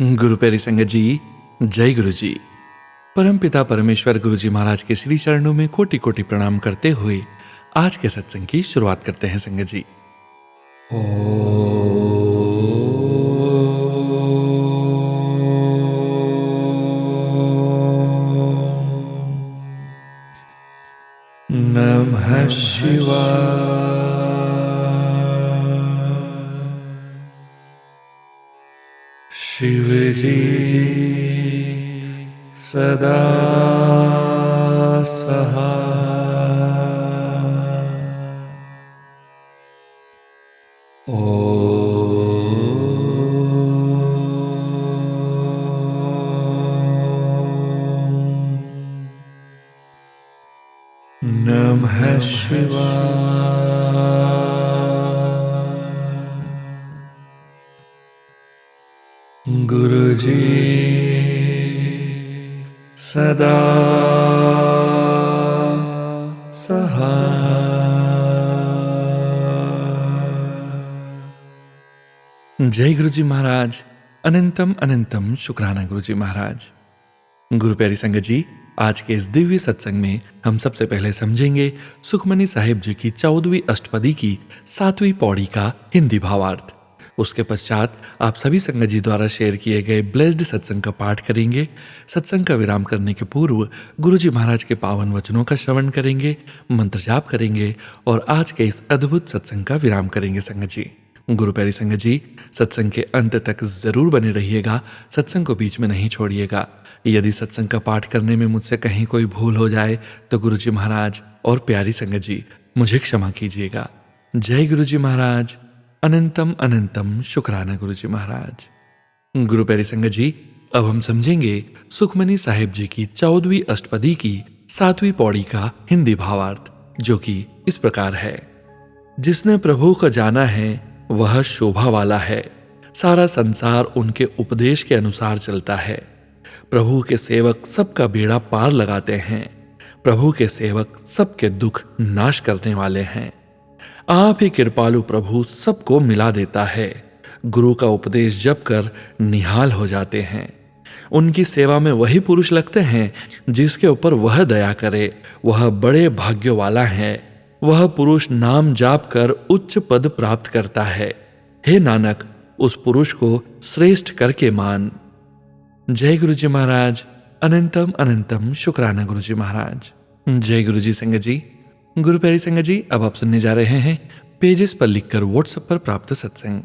गुरु प्यारी संगत जी, जय गुरु जी। परम पिता परमेश्वर गुरु जी महाराज के श्री चरणों में कोटि कोटि प्रणाम करते हुए आज के सत्संग की शुरुआत करते हैं संगत जी। नमः शिवाय। शिव जी सदा सहाय। नमः शिवाय। गुरु जी सदा सहाय। जय गुरु जी महाराज। अनंतम अनंतम शुक्राना गुरु जी महाराज। गुरु प्यारी संगत जी, आज के इस दिव्य सत्संग में हम सबसे पहले समझेंगे सुखमनी साहिब जी की 14वीं अष्टपदी की 7वीं पौड़ी का हिंदी भावार्थ। उसके पश्चात आप सभी संगत जी द्वारा शेयर किए गए ब्लेस्ड सत्संग का पाठ करेंगे। सत्संग का विराम करने के पूर्व गुरु जी महाराज के पावन वचनों का श्रवण करेंगे, मंत्र जाप करेंगे और आज के इस अद्भुत सत्संग का विराम करेंगे संगत जी। गुरु प्यारी संगत जी, सत्संग के अंत तक जरूर बने रहिएगा, सत्संग को बीच में नहीं छोड़िएगा। यदि सत्संग का पाठ करने में मुझसे कहीं कोई भूल हो जाए तो गुरु जी महाराज और प्यारी संगत जी मुझे क्षमा कीजिएगा। जय गुरु जी महाराज। अनंतम अनंतम शुक्राना गुरु जी महाराज। गुरु प्यारी संगत जी, अब हम समझेंगे सुखमनी साहिब जी की 14वीं अष्टपदी की 7वीं पौड़ी का हिंदी भावार्थ, जो कि इस प्रकार है। जिसने प्रभु को जाना है वह शोभा वाला है, सारा संसार उनके उपदेश के अनुसार चलता है। प्रभु के सेवक सबका बेड़ा पार लगाते हैं, प्रभु के सेवक सबके दुख नाश करने वाले हैं। आप ही कृपालु प्रभु सबको मिला देता है, गुरु का उपदेश जप कर निहाल हो जाते हैं। उनकी सेवा में वही पुरुष लगते हैं जिसके ऊपर वह दया करे, वह बड़े भाग्य वाला है। वह पुरुष नाम जाप कर उच्च पद प्राप्त करता है। हे नानक, उस पुरुष को श्रेष्ठ करके मान। जय गुरु जी महाराज। अनंतम अनंतम शुक्राना गुरु जी महाराज। जय गुरु जी संगत जी। गुरु प्यारी संगत जी, अब आप सुनने जा रहे हैं पेजेस पर लिखकर व्हाट्सएप पर प्राप्त सत्संग।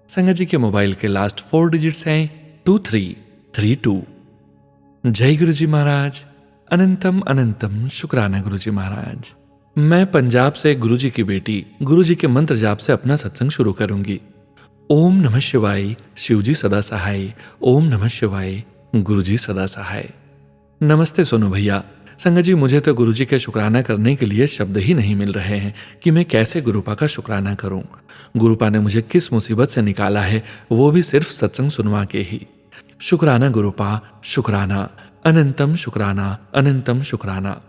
संगत जी के मोबाइल के लास्ट 4 डिजिट्स हैं 2332। जय गुरु जी महाराज। अनंतम अनंतम शुक्राना गुरु जी महाराज। मैं पंजाब से गुरु जी की बेटी गुरु जी के मंत्र जाप से अपना सत्संग शुरू करूंगी। ओम नमः शिवाय, शिव जी सदा सहाय। ओम नमः शिवाय, गुरु जी सदा सहाय। नमस्ते सोनू भैया। संगत जी, मुझे तो गुरु जी के शुक्राना करने के लिए शब्द ही नहीं मिल रहे हैं कि मैं कैसे गुरुपा का शुक्राना करूं। गुरुपा ने मुझे किस मुसीबत से निकाला है, वो भी सिर्फ सत्संग सुनवा के ही। शुक्राना गुरुपा, शुक्राना, अनंतम शुक्राना, अनंतम शुक्राना।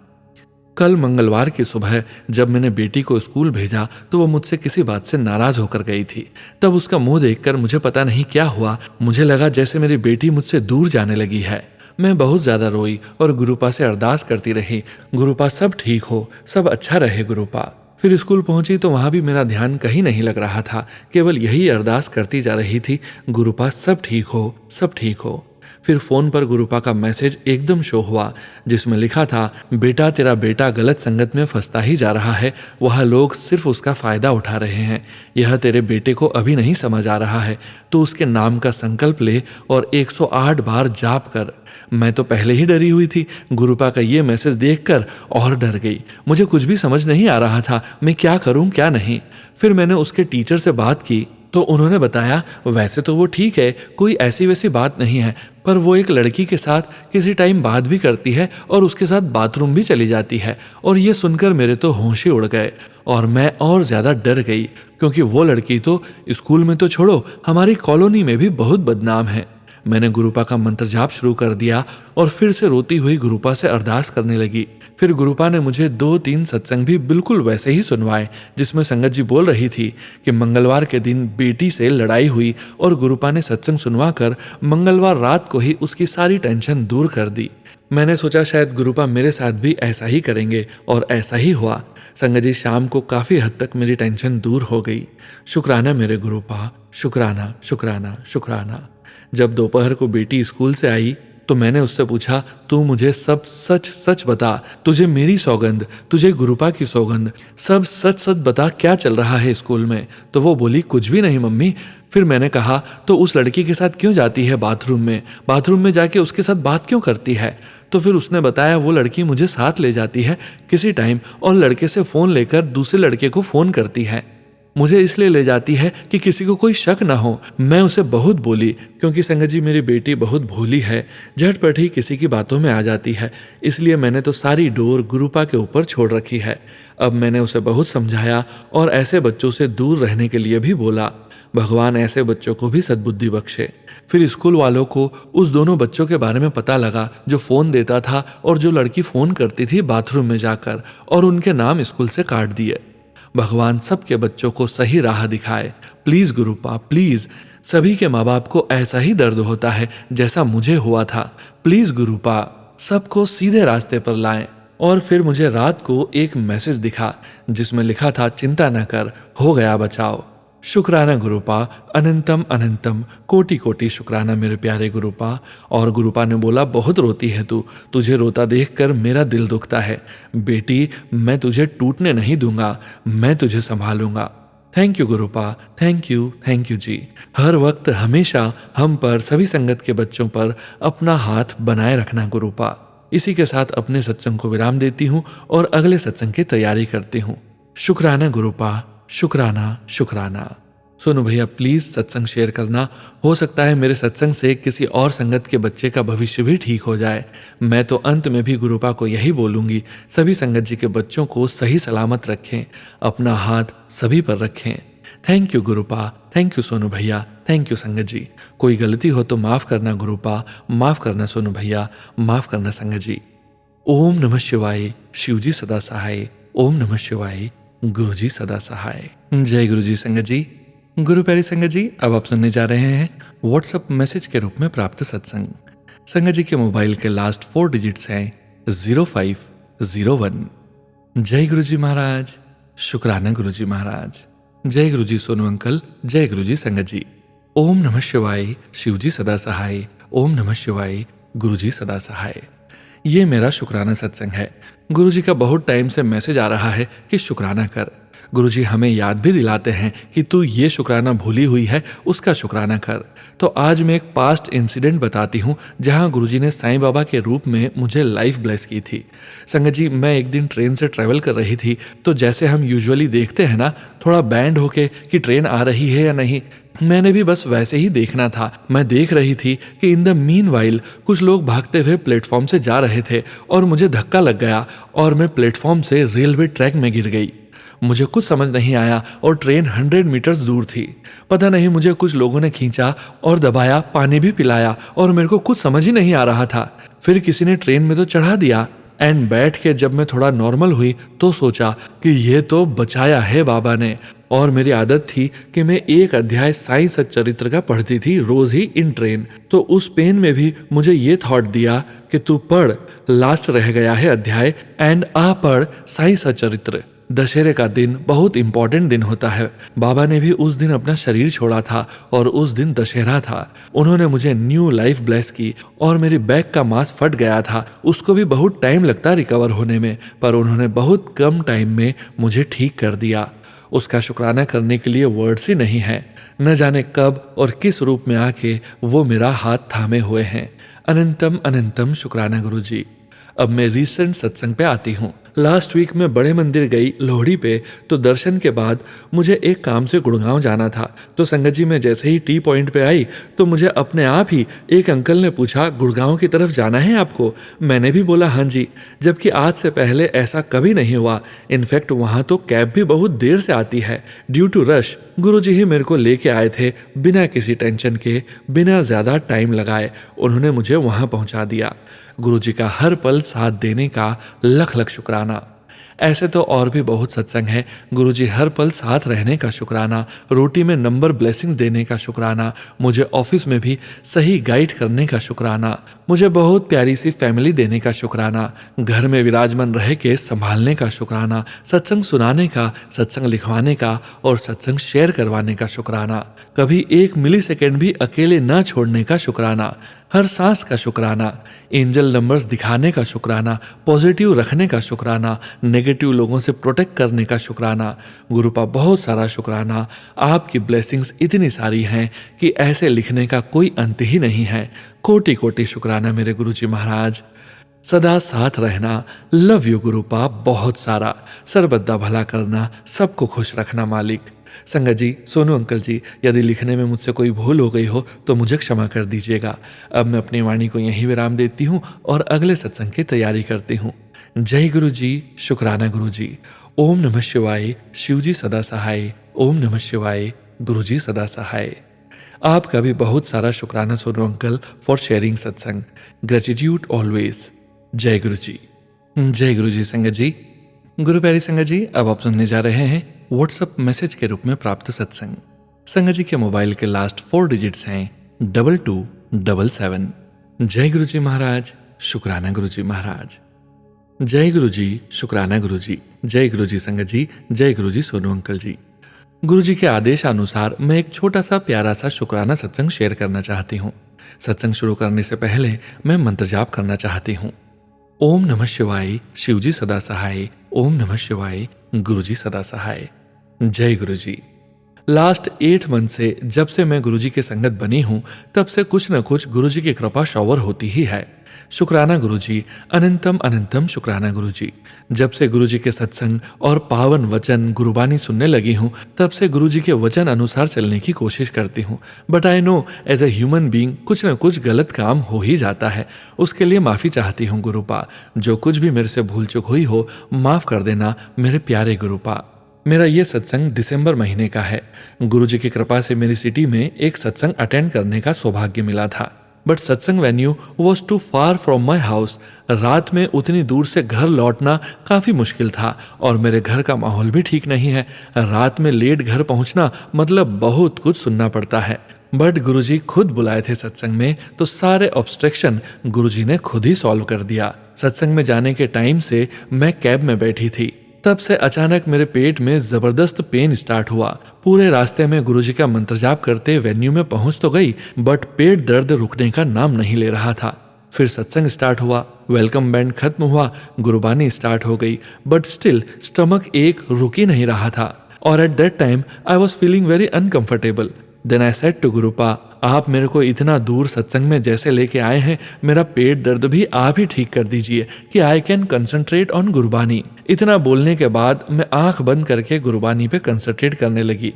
कल मंगलवार की सुबह जब मैंने बेटी को स्कूल भेजा तो वो मुझसे किसी बात से नाराज होकर गई थी। तब उसका मुंह देखकर मुझे पता नहीं क्या हुआ, मुझे लगा जैसे मेरी बेटी मुझसे दूर जाने लगी है। मैं बहुत ज्यादा रोई और गुरुपा से अरदास करती रही, गुरुपा सब ठीक हो, सब अच्छा रहे गुरुपा। फिर स्कूल पहुंची तो वहां भी मेरा ध्यान कहीं नहीं लग रहा था, केवल यही अरदास करती जा रही थी, गुरुपा सब ठीक हो, सब ठीक हो। फिर फोन पर गुरुपा का मैसेज एकदम शो हुआ जिसमें लिखा था, बेटा तेरा बेटा गलत संगत में फंसता ही जा रहा है, वह लोग सिर्फ उसका फायदा उठा रहे हैं। यह तेरे बेटे को अभी नहीं समझ आ रहा है, तो उसके नाम का संकल्प ले और 108 बार जाप कर। मैं तो पहले ही डरी हुई थी, गुरुपा का ये मैसेज देखकर और डर गई। मुझे कुछ भी समझ नहीं आ रहा था, मैं क्या करूं क्या नहीं। फिर मैंने उसके टीचर से बात की तो उन्होंने बताया वैसे तो वो ठीक है, कोई ऐसी वैसी बात नहीं है, पर वो एक लड़की के साथ किसी टाइम बात भी करती है और उसके साथ बाथरूम भी चली जाती है। और ये सुनकर मेरे तो होश ही उड़ गए और मैं और ज्यादा डर गई, क्योंकि वो लड़की तो स्कूल में तो छोड़ो, हमारी कॉलोनी में भी बहुत बदनाम है। मैंने गुरुपा का मंत्र जाप शुरू कर दिया और फिर से रोती हुई गुरुपा से अरदास करने लगी। फिर गुरुपा ने मुझे 2-3 सत्संग भी बिल्कुल वैसे ही सुनवाए जिसमें संगत जी बोल रही थी कि मंगलवार के दिन बेटी से लड़ाई हुई और गुरुपा ने सत्संग सुनवा कर मंगलवार रात को ही उसकी सारी टेंशन दूर कर दी। मैंने सोचा शायद गुरुपा मेरे साथ भी ऐसा ही करेंगे और ऐसा ही हुआ। संगत जी शाम को काफ़ी हद तक मेरी टेंशन दूर हो गई। शुक्राना मेरे गुरुपा, शुक्राना शुक्राना शुक्राना। जब दोपहर को बेटी स्कूल से आई तो मैंने उससे पूछा, तू मुझे सब सच सच बता, तुझे मेरी सौगंध, तुझे गुरुपा की सौगंध, सब सच सच बता क्या चल रहा है स्कूल में। तो वो बोली, कुछ भी नहीं मम्मी। फिर मैंने कहा, तो उस लड़की के साथ क्यों जाती है बाथरूम में जाके उसके साथ बात क्यों करती है। तो फिर उसने बताया वो लड़की मुझे साथ ले जाती है किसी टाइम और लड़के से फ़ोन लेकर दूसरे लड़के को फ़ोन करती है। मुझे इसलिए ले जाती है कि किसी को कोई शक ना हो। मैं उसे बहुत बोली क्योंकि संगत जी मेरी बेटी बहुत भोली है, झटपट ही किसी की बातों में आ जाती है, इसलिए मैंने तो सारी डोर गुरुपा के ऊपर छोड़ रखी है। अब मैंने उसे बहुत समझाया और ऐसे बच्चों से दूर रहने के लिए भी बोला। भगवान ऐसे बच्चों को भी सद्बुद्धि बख्शे। फिर स्कूल वालों को उस दोनों बच्चों के बारे में पता लगा जो फ़ोन देता था और जो लड़की फ़ोन करती थी बाथरूम में जाकर, और उनके नाम स्कूल से काट दिए। भगवान सबके बच्चों को सही राह दिखाए। प्लीज़ गुरुपा प्लीज़, सभी के माँ बाप को ऐसा ही दर्द होता है जैसा मुझे हुआ था। प्लीज़ गुरुपा सबको सीधे रास्ते पर लाएं। और फिर मुझे रात को एक मैसेज दिखा जिसमें लिखा था, चिंता न कर, हो गया बचाव। शुक्राना गुरुपा, अनंतम अनंतम कोटि कोटि शुक्राना मेरे प्यारे गुरुपा। और गुरुपा ने बोला, बहुत रोती है तू, तुझे रोता देखकर मेरा दिल दुखता है। बेटी मैं तुझे टूटने नहीं दूंगा, मैं तुझे संभालूंगा। Thank you Gurupa, thank you ji. हर वक्त हमेशा हम पर, सभी संगत के बच्चों पर अपना हाथ बनाए रखना गुरुपा। इसी के साथ अपने सत्संग को विराम देती हूँ और अगले सत्संग की तैयारी करती हूँ। शुक्राना गुरुपा, शुक्राना शुक्राना। सोनू भैया प्लीज़ सत्संग शेयर करना, हो सकता है मेरे सत्संग से किसी और संगत के बच्चे का भविष्य भी ठीक हो जाए। मैं तो अंत में भी गुरुपा को यही बोलूँगी, सभी संगत जी के बच्चों को सही सलामत रखें, अपना हाथ सभी पर रखें। Thank you Gurupa, thank you Sonu भैया, थैंक यू संगत जी। कोई गलती हो तो माफ़ करना गुरुपा, माफ़ करना सोनू भैया, माफ़ करना संगत जी। ओम नमः शिवाय, शिवजी सदा सहाय। ओम नमः शिवाय, गुरु जी सदा सहाय। जय गुरु जी संगत जी। गुरु प्यारी संगत जी, अब आप सुनने जा रहे हैं व्हाट्सएप मैसेज के रूप में प्राप्त सत्संग। संगत जी के मोबाइल के लास्ट 4 डिजिट्स हैं 0501। जय गुरु जी महाराज, शुक्राना गुरु जी महाराज। जय गुरु जी सोनू अंकल, जय गुरु जी संगत जी। ओम नमः शिवाय, शिवजी सदा सहाय। ओम नमः शिवाय, गुरु जी सदा सहाय। ये मेरा शुक्राना सत्संग है। गुरुजी का बहुत टाइम से मैसेज आ रहा है कि शुक्राना कर। गुरुजी हमें याद भी दिलाते हैं कि तू ये शुक्राना भूली हुई है, उसका शुक्राना कर। तो आज मैं एक पास्ट इंसिडेंट बताती हूँ जहाँ गुरुजी ने साईं बाबा के रूप में मुझे लाइफ ब्लेस की थी। संगत जी, मैं एक दिन ट्रेन से ट्रैवल कर रही थी, तो जैसे हम यूजुअली देखते हैं ना, थोड़ा बैंड होके कि ट्रेन आ रही है या नहीं, मैंने भी बस वैसे ही देखना था। मैं देख रही थी कि इन द मीनवाइल कुछ लोग भागते हुए प्लेटफॉर्म से जा रहे थे और मुझे धक्का लग गया और मैं प्लेटफॉर्म से रेलवे ट्रैक में गिर गई। मुझे कुछ समझ नहीं आया और ट्रेन 100 मीटर्स दूर थी। पता नहीं मुझे कुछ लोगों ने खींचा और दबाया, पानी भी पिलाया और मेरे को कुछ समझ ही नहीं आ रहा था। फिर किसी ने ट्रेन में तो चढ़ा दिया एंड बैठ के जब मैं थोड़ा नॉर्मल हुई तो सोचा कि ये तो बचाया है बाबा ने। और मेरी आदत थी कि मैं एक अध्याय साईं सच्चरित्र का पढ़ती थी रोज ही इन ट्रेन। तो उस पेन में भी मुझे ये थॉट दिया कि तू पढ़, लास्ट रह गया है अध्याय एंड आ पढ़ साईं सच्चरित्र। दशहरे का दिन बहुत इंपॉर्टेंट दिन होता है। बाबा ने भी उस दिन अपना शरीर छोड़ा था और उस दिन दशहरा था। उन्होंने मुझे न्यू लाइफ ब्लेस की और मेरी बैक का मांस फट गया था, उसको भी बहुत टाइम लगता रिकवर होने में, पर उन्होंने बहुत कम टाइम में मुझे ठीक कर दिया। उसका शुक्राना करने के लिए वर्ड्स ही नहीं है। न जाने कब और किस रूप में आके वो मेरा हाथ थामे हुए हैं। अनंतम अनंतम शुक्राना गुरु जी। अब मैं रिसेंट सत्संग पे आती हूँ। लास्ट वीक मैं बड़े मंदिर गई लोहड़ी पे, तो दर्शन के बाद मुझे एक काम से गुड़गांव जाना था। तो संगत जी मैं जैसे ही टी पॉइंट पे आई तो मुझे अपने आप ही एक अंकल ने पूछा, गुड़गांव की तरफ जाना है आपको? मैंने भी बोला हाँ जी, जबकि आज से पहले ऐसा कभी नहीं हुआ। इनफैक्ट वहाँ तो कैब भी बहुत देर से आती है ड्यू टू रश। गुरुजी ही मेरे को लेके आए थे बिना किसी टेंशन के, बिना ज़्यादा टाइम लगाए उन्होंने मुझे वहाँ पहुँचा दिया। गुरुजी का हर पल साथ देने का लख लख शुक्राना। ऐसे तो और भी बहुत सत्संग है। गुरुजी हर पल साथ रहने का शुक्राना, रोटी में नंबर ब्लेसिंग्स देने का शुक्राना, मुझे ऑफिस में भी सही गाइड करने का शुक्राना, मुझे बहुत प्यारी सी फैमिली देने का शुक्राना, घर में विराजमान रह के संभालने का शुक्राना, सत्संग सुनाने का, सत्संग लिखवाने का और सत्संग शेयर करवाने का शुक्राना, कभी 1 मिली सेकेंड भी अकेले ना छोड़ने का शुक्राना, हर सांस का शुक्राना, एंजल नंबर्स दिखाने का शुक्राना, पॉजिटिव रखने का शुक्राना, नेगेटिव लोगों से प्रोटेक्ट करने का शुक्राना। गुरुपा बहुत सारा शुक्राना। आपकी ब्लेसिंग्स इतनी सारी हैं कि ऐसे लिखने का कोई अंत ही नहीं है। कोटि कोटि शुक्राना मेरे गुरुजी महाराज। सदा साथ रहना, लव यू गुरुपा बहुत सारा। सरबद्दा भला करना, सबको खुश रखना मालिक। संगत जी, सोनू अंकल जी, यदि लिखने में मुझसे कोई भूल हो गई हो तो मुझे क्षमा कर दीजिएगा। अब मैं अपनी वाणी को यहीं विराम देती हूँ और अगले सत्संग की तैयारी करती हूँ। जय गुरु जी, शुक्राना गुरु जी। ओम नमः शिवाय, शिव जी सदा सहाय। ओम नमः शिवाय, गुरु जी सदा सहाय। आपका भी बहुत सारा शुक्राना सोनू अंकल फॉर शेयरिंग सत्संग। Gratitude always. जय गुरु जी। जय गुरु जी। संगत जी, गुरु प्यारी संगत जी, अब आप सुनने जा रहे हैं व्हाट्सएप मैसेज के रूप में प्राप्त सत्संग। संगत जी के मोबाइल के लास्ट 4 डिजिट्स हैं 2277। जय गुरु जी महाराज, शुक्राना गुरु जी महाराज। जय गुरु जी, शुक्राना गुरु जी। जय गुरु जी संगत जी। जय गुरु जी सोनू अंकल जी। गुरु जी के आदेशानुसार मैं एक छोटा सा प्यारा सा शुक्राना सत्संग शेयर करना चाहती हूँ। सत्संग शुरू करने से पहले मैं मंत्र जाप करना चाहती हूँ। ओम नमः शिवाय, शिव जी सदा सहाय। ओम नमः शिवाय, गुरु जी सदा सहाय। जय गुरु जी। लास्ट 8 मंथ से जब से मैं गुरु जी की संगत बनी हूँ तब से कुछ न कुछ गुरु जी की कृपा शॉवर होती ही है। शुक्राना गुरु जी, अनंतम अनंतम शुक्राना गुरु जी। जब से गुरु जी के सत्संग और पावन वचन गुरुबानी सुनने लगी हूँ तब से गुरु जी के वचन अनुसार चलने की कोशिश करती हूँ। But I know as a human being कुछ न कुछ गलत काम हो ही जाता है। उसके लिए माफ़ी चाहती हूँ गुरुपा। जो कुछ भी मेरे से भूल चूक हुई हो माफ़ कर देना मेरे प्यारे गुरुपा। मेरा ये सत्संग दिसंबर महीने का है। गुरु जी की कृपा से मेरी सिटी में एक सत्संग अटेंड करने का सौभाग्य मिला था, but satsang venue was too far from my house. रात में उतनी दूर से घर लौटना काफ़ी मुश्किल था और मेरे घर का माहौल भी ठीक नहीं है। रात में लेट घर पहुंचना मतलब बहुत कुछ सुनना पड़ता है। बट गुरुजी खुद बुलाए थे सत्संग में तो सारे ऑब्स्ट्रक्शन गुरुजी ने खुद ही सॉल्व कर दिया। सत्संग में जाने के टाइम से मैं कैब में बैठी थी, तब से अचानक मेरे पेट में जबरदस्त पेन स्टार्ट हुआ। पूरे रास्ते में गुरुजी का मंत्र जाप करते वेन्यू में पहुंच तो गई बट पेट दर्द रुकने का नाम नहीं ले रहा था। फिर सत्संग स्टार्ट हुआ, वेलकम बैंड खत्म हुआ, गुरुबानी स्टार्ट हो गई बट स्टिल स्टमक एक रुक ही नहीं रहा था और at that time I was feeling very uncomfortable. Then I said to Gurupa, आप मेरे को इतना दूर सत्संग में जैसे लेके आए हैं, मेरा पेट दर्द भी आप ही ठीक कर दीजिए कि I can concentrate on Gurbani. इतना बोलने के बाद मैं आंख बंद करके गुरुबानी पे कंसंट्रेट करने लगी।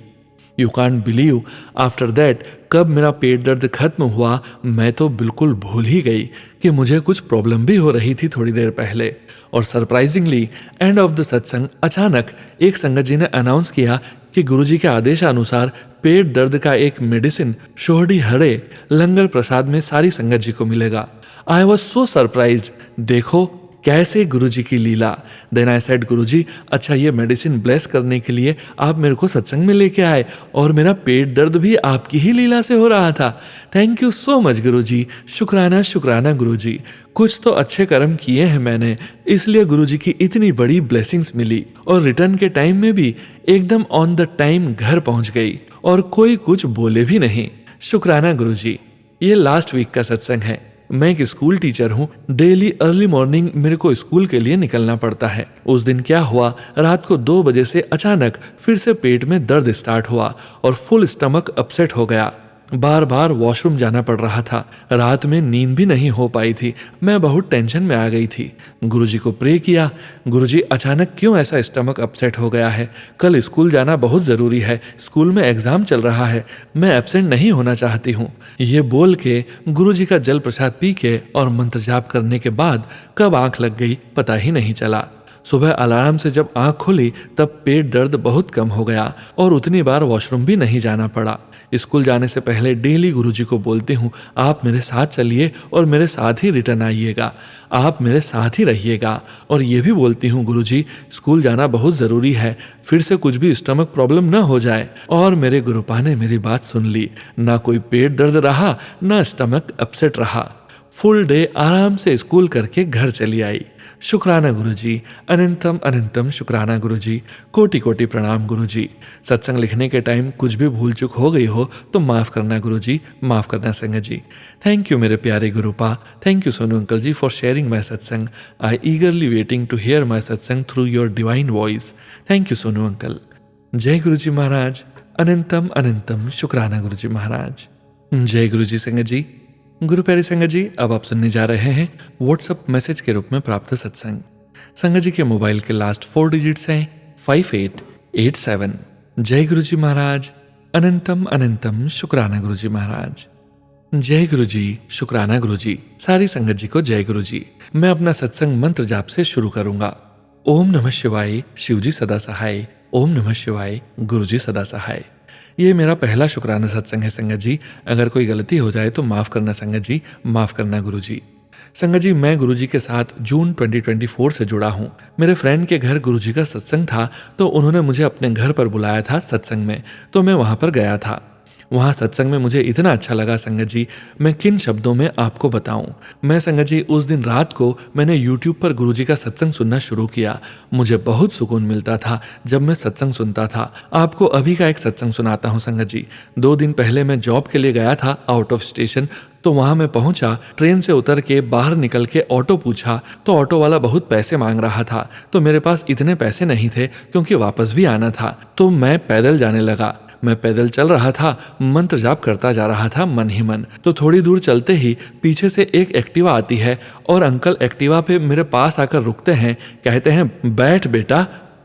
You can't believe, after that कब मेरा पेट दर्द खत्म हुआ मैं तो बिल्कुल भूल ही गई कि मुझे कुछ प्रॉब्लम भी हो रही थी थोड़ी देर पहले। और सरप्राइजिंगली एंड ऑफ द सत्संग अचानक एक संगत जी ने अनाउंस किया कि गुरुजी के आदेशानुसार पेट दर्द का एक मेडिसिन शोहड़ी हरे लंगर प्रसाद में सारी संगत जी को मिलेगा। आई वॉज सो सरप्राइज्ड, देखो कैसे गुरुजी की लीला। देन आई सेड गुरुजी, अच्छा ये मेडिसिन ब्लेस करने के लिए आप मेरे को सत्संग में लेके आए और मेरा पेट दर्द भी आपकी ही लीला से हो रहा था। थैंक यू सो मच गुरुजी, शुक्राना शुक्राना गुरुजी। कुछ तो अच्छे कर्म किए हैं मैंने, इसलिए गुरुजी की इतनी बड़ी ब्लेसिंग्स मिली और रिटर्न के टाइम में भी एकदम ऑन द टाइम घर पहुंच गई और कोई कुछ बोले भी नहीं। शुक्राना गुरुजी। ये लास्ट वीक का सत्संग है। मैं एक स्कूल टीचर हूँ। डेली अर्ली मॉर्निंग मेरे को स्कूल के लिए निकलना पड़ता है। उस दिन क्या हुआ, रात को 2 बजे से अचानक फिर से पेट में दर्द स्टार्ट हुआ और फुल स्टमक अपसेट हो गया। बार बार वॉशरूम जाना पड़ रहा था। रात में नींद भी नहीं हो पाई थी। मैं बहुत टेंशन में आ गई थी। गुरुजी को प्रे किया, गुरुजी अचानक क्यों ऐसा स्टमक अपसेट हो गया है? कल स्कूल जाना बहुत ज़रूरी है, स्कूल में एग्ज़ाम चल रहा है, मैं एब्सेंट नहीं होना चाहती हूँ। ये बोल के गुरुजी का जल प्रसाद पी के और मंत्र जाप करने के बाद कब आंख लग गई पता ही नहीं चला। सुबह अलार्म से जब आंख खुली तब पेट दर्द बहुत कम हो गया और उतनी बार वॉशरूम भी नहीं जाना पड़ा। स्कूल जाने से पहले डेली गुरुजी को बोलती हूँ, आप मेरे साथ चलिए और मेरे साथ ही रिटर्न आइएगा, आप मेरे साथ ही रहिएगा। और ये भी बोलती हूँ, गुरुजी स्कूल जाना बहुत ज़रूरी है, फिर से कुछ भी स्टमक प्रॉब्लम न हो जाए। और मेरे गुरुपा ने मेरी बात सुन ली। ना कोई पेट दर्द रहा, ना स्टमक अपसेट रहा। फुल डे आराम से स्कूल करके घर चली आई। शुक्राना गुरुजी, अनंतम अनंतम शुक्राना गुरुजी, कोटि कोटि प्रणाम गुरुजी। सत्संग लिखने के टाइम कुछ भी भूल चूक हो गई हो तो माफ़ करना गुरुजी, माफ़ करना संगत जी। थैंक यू मेरे प्यारे Gurupa, thank you Sonu uncle ji for sharing my satsang. I eagerly waiting to hear my satsang through your divine voice. Thank you Sonu uncle. जय गुरुजी महाराज, अनंतम अनंतम शुक्राना गुरुजी महाराज। जय गुरुजी संगत जी। गुरु प्यारी संगत जी, अब आप सुनने जा रहे हैं व्हाट्सएप मैसेज के रूप में प्राप्त सत्संग। संगत जी के मोबाइल के लास्ट 4 डिजिट्स हैं 5887। जय गुरु जी महाराज, अनंतम अनंतम शुक्राना गुरु जी महाराज। जय गुरु जी, शुक्राना गुरु जी। सारी संगत जी को जय गुरु जी। मैं अपना सत्संग मंत्र जाप से शुरू करूंगा। ओम नमः शिवाय, शिव जी सदा सहाय। ओम नमः शिवाय, गुरु जी सदा सहाय। ये मेरा पहला शुक्राना सत्संग है संगत जी। अगर कोई गलती हो जाए तो माफ़ करना संगत जी, माफ़ करना गुरु जी। संगत जी, मैं गुरु जी के साथ जून 2024 से जुड़ा हूँ। मेरे फ्रेंड के घर गुरु जी का सत्संग था तो उन्होंने मुझे अपने घर पर बुलाया था सत्संग में, तो मैं वहाँ पर गया था। वहाँ सत्संग में मुझे इतना अच्छा लगा संगत जी, मैं किन शब्दों में आपको बताऊं। मैं संगत जी उस दिन रात को मैंने YouTube पर गुरुजी का सत्संग सुनना शुरू किया। मुझे बहुत सुकून मिलता था जब मैं सत्संग सुनता था। आपको अभी का एक सत्संग सुनाता हूँ संगत जी। 2 दिन पहले मैं जॉब के लिए गया था आउट ऑफ स्टेशन, तो वहां मैं पहुंचा, ट्रेन से उतर के बाहर निकल के ऑटो पूछा तो ऑटो वाला बहुत पैसे मांग रहा था। तो मेरे पास इतने पैसे नहीं थे क्योंकि वापस भी आना था, तो मैं पैदल जाने लगा। मैं पैदल चल रहा था, मंत्र जाप करता जा रहा था मन ही मन। तो थोड़ी दूर चलते ही पीछे से एक एक्टिवा आती है और अंकल एक्टिवा पे मेरे पास आकर रुकते हैं, कहते हैं बैठ बेटा,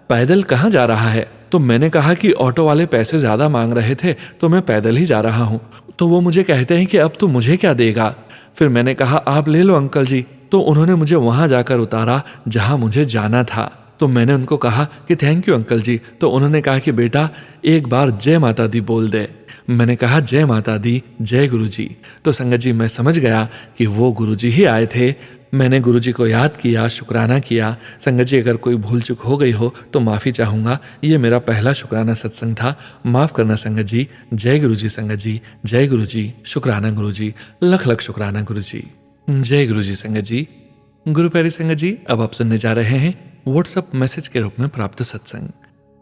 पैदल कहाँ जा रहा है। तो मैंने कहा कि ऑटो वाले पैसे ज़्यादा मांग रहे थे तो मैं पैदल ही जा रहा हूँ। तो वो मुझे कहते हैं कि अब तू मुझे क्या देगा। फिर मैंने कहा आप ले लो अंकल जी। तो उन्होंने मुझे वहाँ जाकर उतारा जहाँ मुझे जाना था। तो मैंने उनको कहा कि थैंक यू अंकल जी। तो उन्होंने कहा कि बेटा एक बार जय माता दी बोल दे। मैंने कहा जय माता दी, जय गुरु जी। तो संगत जी मैं समझ गया कि वो गुरु जी ही आए थे। मैंने गुरु जी को याद किया, शुक्राना किया। संगत जी अगर कोई भूल चूक हो गई हो तो माफ़ी चाहूँगा। ये मेरा पहला शुक्राना सत्संग था, माफ़ करना संगत जी। जय गुरु जी संगत जी, जय गुरु जी, शुक्राना गुरु जी, लख लख शुक्राना गुरु जी। जय गुरु जी संगत जी। गुरु प्यारी संगत जी, अब आप सुनने जा रहे हैं व्हाट्सएप मैसेज के रूप में प्राप्त सत्संग।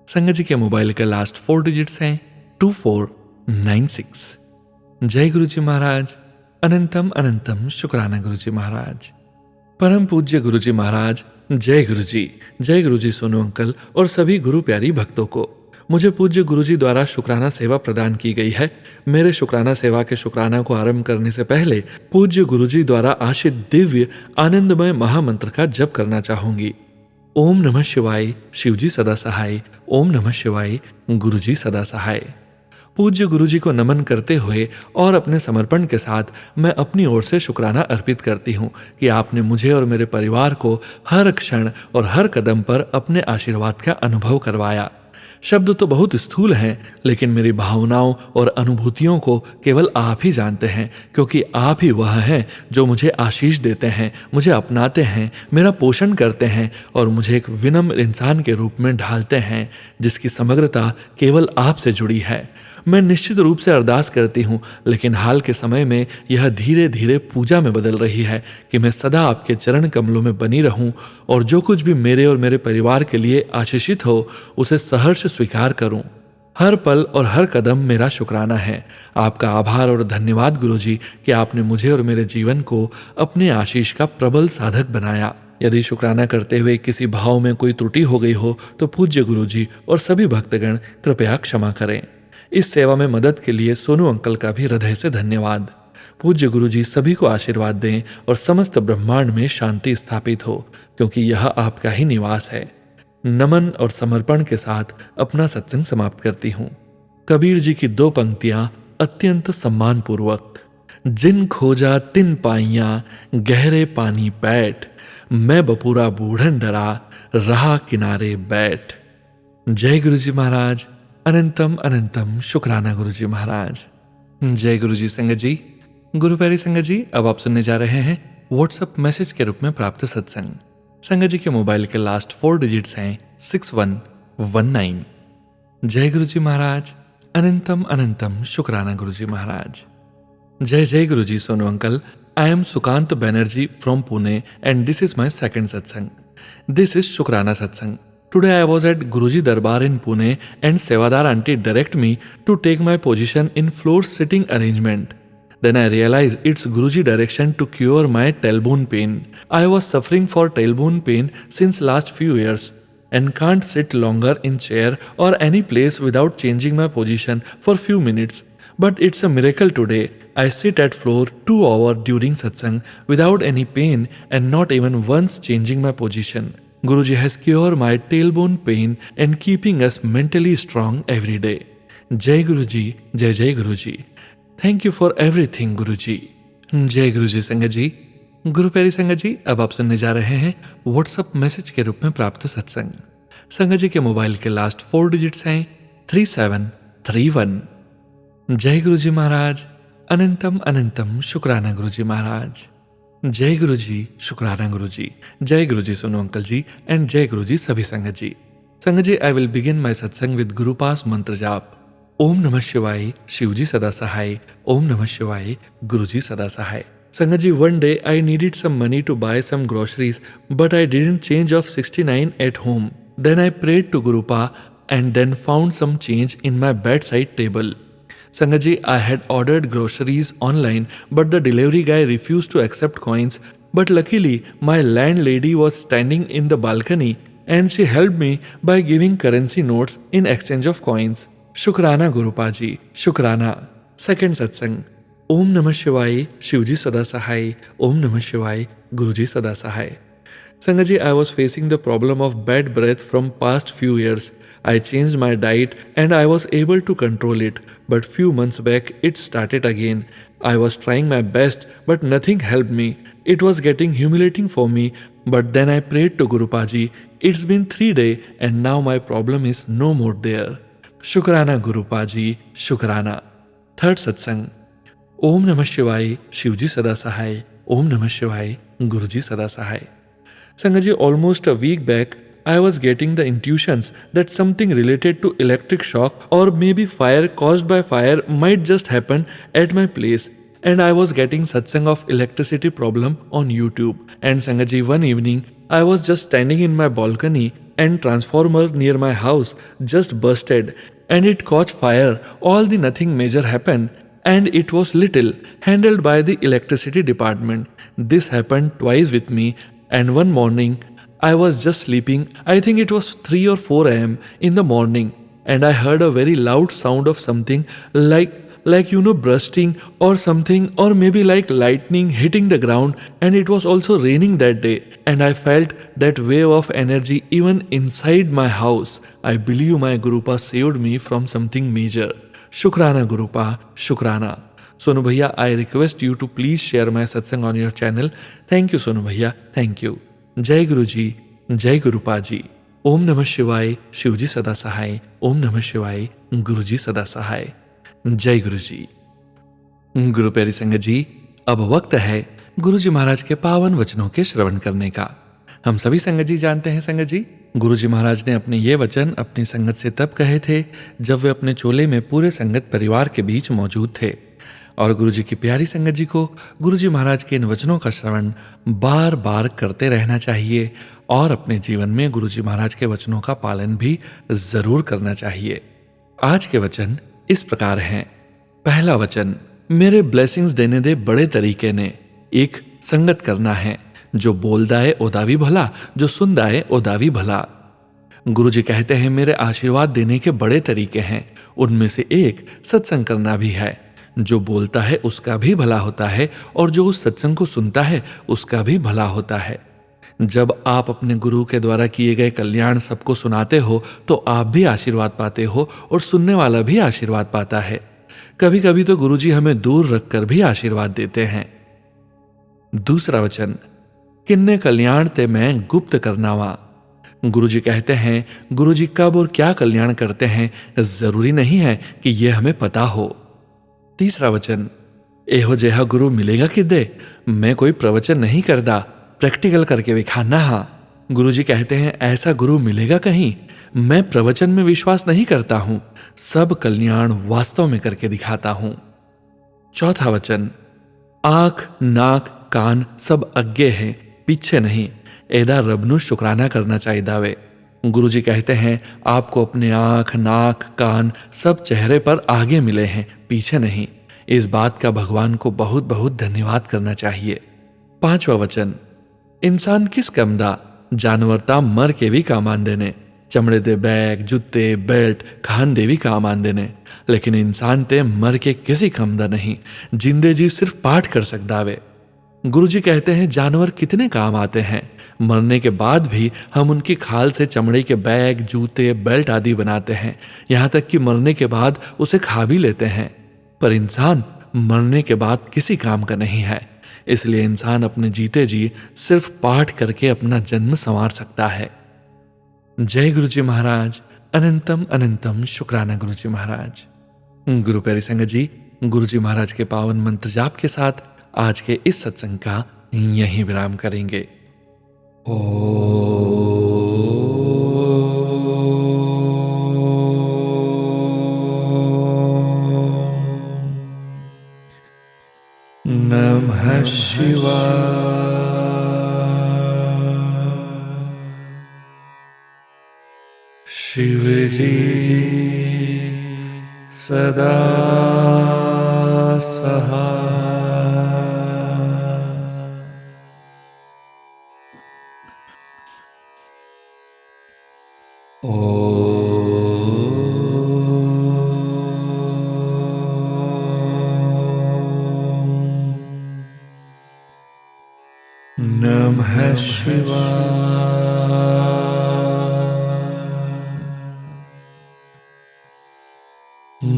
संगत जी के मोबाइल के लास्ट 4 डिजिट्स हैं 2496। जय गुरु जी महाराज, अनंतम अनंतम शुक्राना गुरु जी महाराज। परम पूज्य गुरु जी महाराज, जय गुरु जी। जय गुरु जी सोनू अंकल और सभी गुरु प्यारी भक्तों को। मुझे पूज्य गुरु जी द्वारा शुक्राना सेवा प्रदान की गई है। मेरे शुक्राना सेवा के शुक्राना को आरंभ करने से पहले पूज्य गुरु जी द्वारा आशित दिव्य आनंदमय महामंत्र का जप करना चाहूंगी। ओम नमः शिवाय, शिवजी सदा सहाय। ओम नमः शिवाय, गुरुजी सदा सहाय। पूज्य गुरुजी को नमन करते हुए और अपने समर्पण के साथ मैं अपनी ओर से शुक्राना अर्पित करती हूँ कि आपने मुझे और मेरे परिवार को हर क्षण और हर कदम पर अपने आशीर्वाद का अनुभव करवाया। शब्द तो बहुत स्थूल हैं, लेकिन मेरी भावनाओं और अनुभूतियों को केवल आप ही जानते हैं, क्योंकि आप ही वह हैं जो मुझे आशीष देते हैं, मुझे अपनाते हैं, मेरा पोषण करते हैं और मुझे एक विनम्र इंसान के रूप में ढालते हैं जिसकी समग्रता केवल आपसे जुड़ी है। मैं निश्चित रूप से अरदास करती हूँ, लेकिन हाल के समय में यह धीरे धीरे पूजा में बदल रही है कि मैं सदा आपके चरण कमलों में बनी रहूं और जो कुछ भी मेरे और मेरे परिवार के लिए आशीषित हो उसे सहर्ष स्वीकार करूं। हर पल और हर कदम मेरा शुक्राना है। आपका आभार और धन्यवाद गुरुजी कि आपने मुझे और मेरे जीवन को अपने आशीष का प्रबल साधक बनाया। यदि शुक्राना करते हुए किसी भाव में कोई त्रुटि हो गई हो तो पूज्य गुरुजी और सभी भक्तगण कृपया क्षमा करें। इस सेवा में मदद के लिए सोनू अंकल का भी हृदय से धन्यवाद। पूज्य गुरुजी सभी को आशीर्वाद दें और समस्त ब्रह्मांड में शांति स्थापित हो, क्योंकि यह आपका ही निवास है। नमन और समर्पण के साथ अपना सत्संग समाप्त करती हूँ। कबीर जी की 2 पंक्तियां अत्यंत सम्मान पूर्वक। जिन खोजा तिन पाइयां गहरे पानी पैठ, मैं बपूरा बूढ़न डरा रहा किनारे बैठ। जय गुरु जी महाराज। अनंतम अनंतम शुक्राना गुरु जी महाराज। जय गुरु जी संगत जी। गुरु प्यारी संगत जी, अब आप सुनने जा रहे हैं व्हाट्सएप मैसेज के रूप में प्राप्त सत्संग। संगत जी के मोबाइल के लास्ट 4 डिजिट्स हैं 6119। जय गुरु जी महाराज। अनंतम अनंतम शुक्राना गुरु जी महाराज। जय जय Guru ji Sonu uncle. I am Sukant Banerjee from Pune and this is my second satsang. This is shukrana satsang. Today I was at Guruji Darbar in Pune and Sevadar aunty direct me to take my position in floor sitting arrangement. Then I realized it's Guruji direction to cure my tailbone pain. I was suffering for tailbone pain since last few years and can't sit longer in chair or any place without changing my position for few minutes. But it's a miracle today. I sit at floor 2 hours during satsang without any pain and not even once changing my position. Guruji has cured my tailbone pain and keeping us mentally strong every day. Jai Guruji, Jai Jai Guruji. Thank you for everything Guruji. जय गुरु जी संगत जी। गुरु प्यारी संगत जी, अब आप सुनने जा रहे हैं व्हाट्सएप मैसेज के रूप में प्राप्त सत्संग। संगत जी के मोबाइल के लास्ट 4 डिजिट्स हैं 3731। जय गुरु जी महाराज। अनंतम अनंतम शुक्राना गुरु जी महाराज। जय गुरु जी, शुक्राना गुरु जी। जय Guru ji Sonu uncle ji and जय गुरु जी सभी संगत जी। संगत जी, आई विल बिगिन माई सत्संग विद गुरु पास मंत्र जाप। ओम नमः शिवाय, शिव जी सदा सहाय। ओम नमः शिवाय, गुरु जी सदा सहाय। संगत जी, one day I needed some money to buy some groceries, but I didn't change of 69 at home. Then I prayed to Guru Pa and then found some change in my bedside table. Sangat ji, I had ordered groceries online, but the delivery guy refused to accept coins. But luckily, my landlady was standing in the balcony and she helped me by giving currency notes in exchange of coins. Shukrana Guru Pa ji, Shukrana. Second satsang. Om Namah Shivaya, Shivji Sada Sahai. Om Namah Shivaya, Guruji Sada Sahai. Sangat ji, I was facing the problem of bad breath from past few years. I changed my diet and I was able to control it. But few months back, it started again. I was trying my best, but nothing helped me. It was getting humiliating for me. But then I prayed to Guru Paji. It's been 3 days and now my problem is no more there. Shukrana Guru Paji, Shukrana. Third satsang. Om Namah Shivaya, Shivji Sada Sahai. Om Namah Shivaya, Guruji Sada Sahai. Sangat ji, almost a week back, I was getting the intuitions that something related to electric shock or maybe fire caused by fire might just happen at my place. And I was getting satsang of electricity problem on YouTube. And Sangat ji, one evening, I was just standing in my balcony and transformer near my house just busted and it caught fire. All the nothing major happened and it was little handled by the electricity department. This happened twice with me. And one morning, I was just sleeping. I think it was 3 or 4 a.m. in the morning, and I heard a very loud sound of something like bursting or something, or maybe like lightning hitting the ground. And it was also raining that day, and I felt that wave of energy even inside my house. I believe my Guru Pa saved me from something major. Shukrana Guru Pa, Shukrana. Sonu Bhaiya, I request you to please share my satsang on your channel. Thank you Sonu Bhaiya, thank you. Jai Guru Ji, Jai Guru Pa Ji. Om Namah Shivaya, Shivji Sada Sahai. Om Namah Shivaya, Guruji Sada Sahai. जय गुरु जी। गुरु प्यारी संगत जी, अब वक्त है गुरु जी महाराज के पावन वचनों के श्रवण करने का। हम सभी संगत जी जानते हैं संगत जी, गुरु जी महाराज ने अपने ये वचन अपनी संगत से तब कहे थे जब वे अपने चोले में पूरे संगत परिवार के बीच मौजूद थे। और गुरु जी की प्यारी संगत जी को गुरु जी महाराज के इन वचनों का श्रवण बार बार करते रहना चाहिए और अपने जीवन में गुरु जी महाराज के वचनों का पालन भी जरूर करना चाहिए। आज के वचन इस प्रकार हैं। पहला वचन, मेरे ब्लेसिंग्स देने दे बड़े तरीके ने। एक संगत करना है, जो बोलदा है ओदा भी भला, जो सुनदा है ओदा भी भला। गुरुजी कहते हैं मेरे आशीर्वाद देने के बड़े तरीके हैं, उनमें से एक सत्संग करना भी है। जो बोलता है उसका भी भला होता है और जो उस सत्संग को सुनता है उसका भी भला होता है। जब आप अपने गुरु के द्वारा किए गए कल्याण सबको सुनाते हो तो आप भी आशीर्वाद पाते हो और सुनने वाला भी आशीर्वाद पाता है। कभी कभी तो गुरुजी हमें दूर रखकर भी आशीर्वाद देते हैं। दूसरा वचन, किन्ने कल्याण ते मैं गुप्त करनावा। गुरुजी कहते हैं गुरुजी कब और क्या कल्याण करते हैं जरूरी नहीं है कि यह हमें पता हो। तीसरा वचन, एहो जेहा गुरु मिलेगा किदे, मैं कोई प्रवचन नहीं करदा, प्रैक्टिकल करके विखाना। हाँ, गुरुजी कहते हैं ऐसा गुरु मिलेगा कहीं, मैं प्रवचन में विश्वास नहीं करता हूं, सब कल्याण वास्तव में करके दिखाता हूं। चौथा वचन, आंख नाक कान सब अज्ञे हैं, पीछे नहीं, एदा रबनु शुक्राना करना चाहिए दावे। गुरुजी कहते हैं आपको अपने आंख नाक कान सब चेहरे पर आगे मिले हैं, पीछे नहीं। इस बात का भगवान को बहुत बहुत धन्यवाद करना चाहिए। पांचवा वचन, इंसान किस कम दा, जानवरता मर के भी काम आन देने, चमड़े दे बैग जूते बेल्ट खान दे भी काम आन देने, लेकिन इंसान ते मर के किसी कम दा नहीं, जिंदे जी सिर्फ पाठ कर सकदा वे। गुरुजी कहते हैं जानवर कितने काम आते हैं, मरने के बाद भी हम उनकी खाल से चमड़े के बैग जूते बेल्ट आदि बनाते हैं, यहाँ तक कि मरने के बाद उसे खा भी लेते हैं। पर इंसान मरने के बाद किसी काम का नहीं है, इसलिए इंसान अपने जीते जी सिर्फ पाठ करके अपना जन्म संवार सकता है। जय गुरुजी महाराज, अनंतम अनंतम शुक्राना गुरुजी महाराज। गुरु प्यारी संगत जी, गुरुजी महाराज के पावन मंत्र जाप के साथ आज के इस सत्संग का यहीं विराम करेंगे। नमः शिवाय। शिव जी सदा सहाय। नमः शिवाय।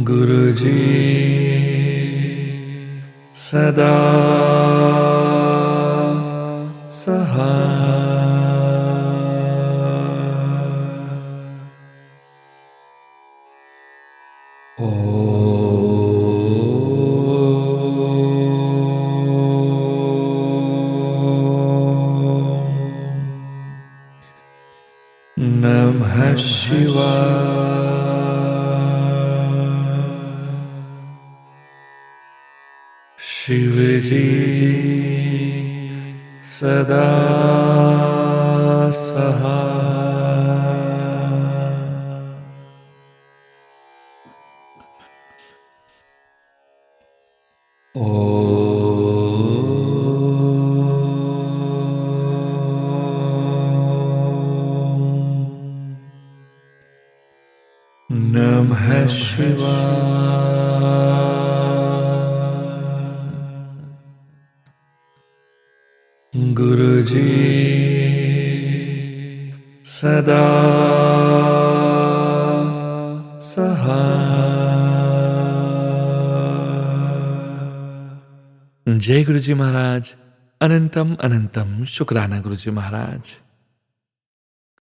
गुरुजी सदा सहाय। नमः शिवाय। शिव जी सदा सहाय। नमः शिवाय। गुरुजी सदा सहाय। जय गुरुजी महाराज, अनंतम अनंतम शुक्राना गुरुजी महाराज।